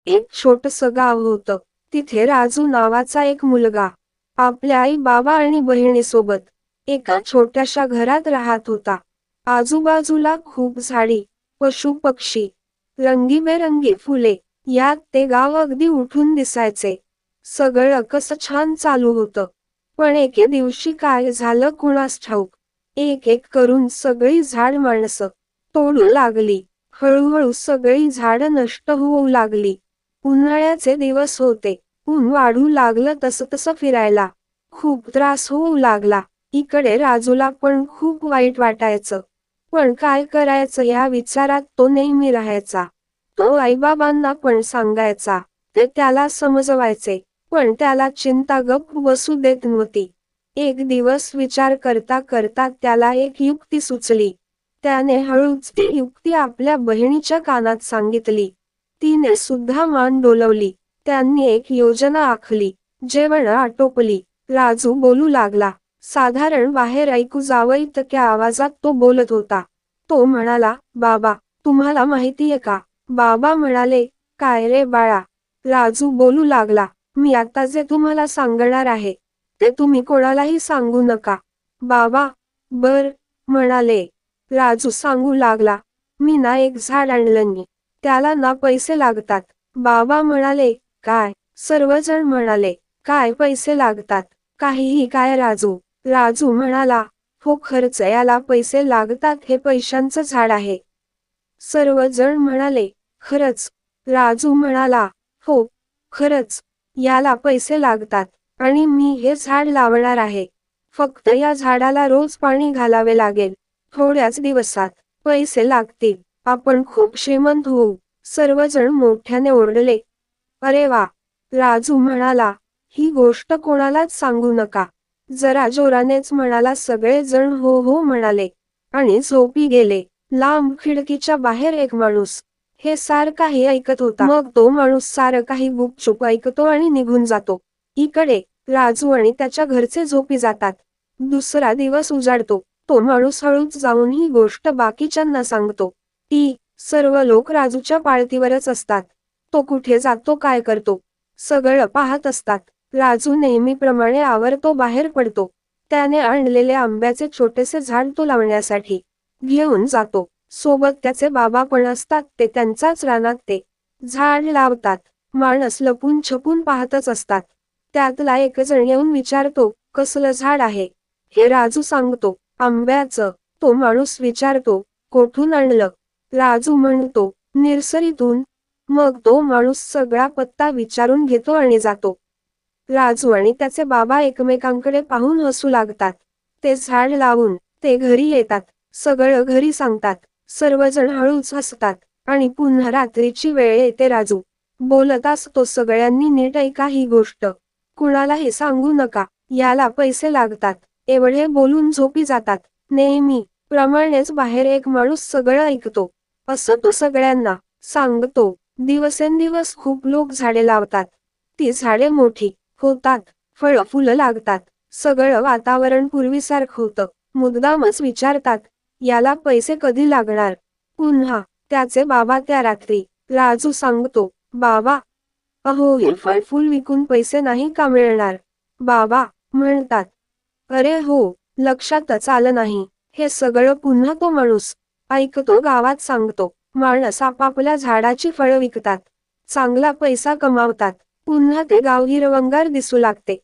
एक छोटंसं गाव होतं. तिथे राजू नावाचा एक मुलगा आपल्या आई बाबा आणि बहिणीसोबत एका छोट्याशा घरात राहत होता. आजूबाजूला खूप झाडी, पशु पक्षी, रंगीबेरंगी फुले, यात ते गाव अगदी उठून दिसायचे. सगळं कसं छान चालू होतं. पण एके दिवशी काय झालं कुणास ठाऊक. एक एक करून सगळी झाड माणसं तोडू लागली. हळूहळू सगळी झाडं नष्ट होऊ लागली. उन्हाळ्याचे दिवस होते. ऊन वाढू लागलं तसं फिरायला खूप त्रास होऊ लागला. इकडे राजूला पण खूप वाईट वाटायचं. पण काय करायचं या विचारात तो नेहमी राहायचा. तो आईबाबांना पण सांगायचा. ते त्याला समजवायचे. पण त्याला चिंता गप्प बसू देत नव्हती. एक दिवस विचार करता करता त्याला एक युक्ती सुचली. त्याने हळूच ती युक्ती आपल्या बहिणीच्या कानात सांगितली. तिने सुद्धा मान डोलवली. त्यांनी एक योजना आखली. जेवण आटोपली. राजू बोलू लागला. साधारण बाहेर ऐकू जावं इतक्या आवाजात तो बोलत होता. तो म्हणाला, बाबा, तुम्हाला माहितीये का? बाबा म्हणाले, काय रे बाळा? राजू बोलू लागला, मी आता जे तुम्हाला सांगणार आहे, ते तुम्ही कोणालाही सांगू नका. बाबा, बर, म्हणाले. राजू सांगू लागला, मी ना एक झाड आणलं. त्याला ना पैसे लागतात. बाबा म्हणाले, काय? सर्वजण म्हणाले, काय पैसे लागतात? काहीही काय राजू? राजू म्हणाला, हो खरंच याला पैसे लागतात, हे पैशांचं झाड आहे. सर्वजण म्हणाले, खरंच? राजू म्हणाला, हो, खरंच, याला पैसे लागतात आणि मी हे झाड लावणार आहे. फक्त या झाडाला रोज पाणी घालावे लागेल. थोड्याच दिवसात पैसे लागतील. आपण खूप श्रीमंत होऊ. सर्वजण मोठ्याने ओरडले. अरे वा! राजू म्हणाला, ही गोष्ट कोणालाच सांगू नका. जरा जोरानेच म्हणाला. सगळेजण हो हो म्हणाले आणि झोपी गेले. लांब खिडकीच्या बाहेर एक माणूस हे सारखाही ऐकत होता. मग तो माणूस सारं काही गुपचूप ऐकतो आणि निघून जातो. इकडे राजू आणि त्याच्या घरचे झोपी जातात. दुसरा दिवस उजाडतो. तो माणूस हळूच जाऊन ही गोष्ट बाकीच्यांना सांगतो. सर्व लोक राजूच्या पाळतीवरच असतात. तो कुठे जातो, काय करतो, सगळं पाहत असतात. राजू नेहमीप्रमाणे आवरतो बाहेर पडतो. त्याने आणलेले आंब्याचे छोटेसे झाड तो लावण्यासाठी घेऊन जातो. सोबत त्याचे बाबा पण असतात. ते त्यांच्याच रानात ते झाड लावतात. माणस लपून छपून पाहतच असतात. त्यातला एक जण येऊन विचारतो, कसलं झाड आहे? हे राजू सांगतो, आंब्याचं. तो माणूस विचारतो, कोठून आणलं? राजू म्हणतो, नर्सरीतून. मग तो माणूस सगळा पत्ता विचारून घेतो आणि जातो. राजू आणि त्याचे बाबा एकमेकांकडे पाहून हसू लागतात. ते झाड लावून ते घरी येतात. सगळं घरी सांगतात. सर्वजण हळूच हसतात आणि पुन्हा रात्रीची वेळ येते. राजू बोलत असतो, सगळ्यांनी नीट ऐका ही गोष्ट. कुणालाही सांगू नका. याला पैसे लागतात. एवढे बोलून झोपी जातात. नेहमी प्रमाणेच बाहेर एक माणूस सगळं ऐकतो. असं तो सगळ्यांना सांगतो. दिवसेंदिवस खूप लोक झाडे लावतात. ती झाडे मोठी होतात. फळं फुलं लागतात. सगळं वातावरण पूर्वीसारखं होतं. मुद्दामच विचारतात, याला पैसे कधी लागणार? पुन्हा त्याचे बाबा त्या रात्री. राजू सांगतो, बाबा, अहो हे फळ फुल विकून पैसे नाही का मिळणार? बाबा म्हणतात, अरे हो, लक्षातच आलं नाही. हे सगळं पुन्हा तो माणूस ऐकतो. गावात सांगतो. माणस आपापल्या झाडाची फळं विकतात. चांगला पैसा कमावतात. पुन्हा ते गाव हिरवंगार दिसू लागते.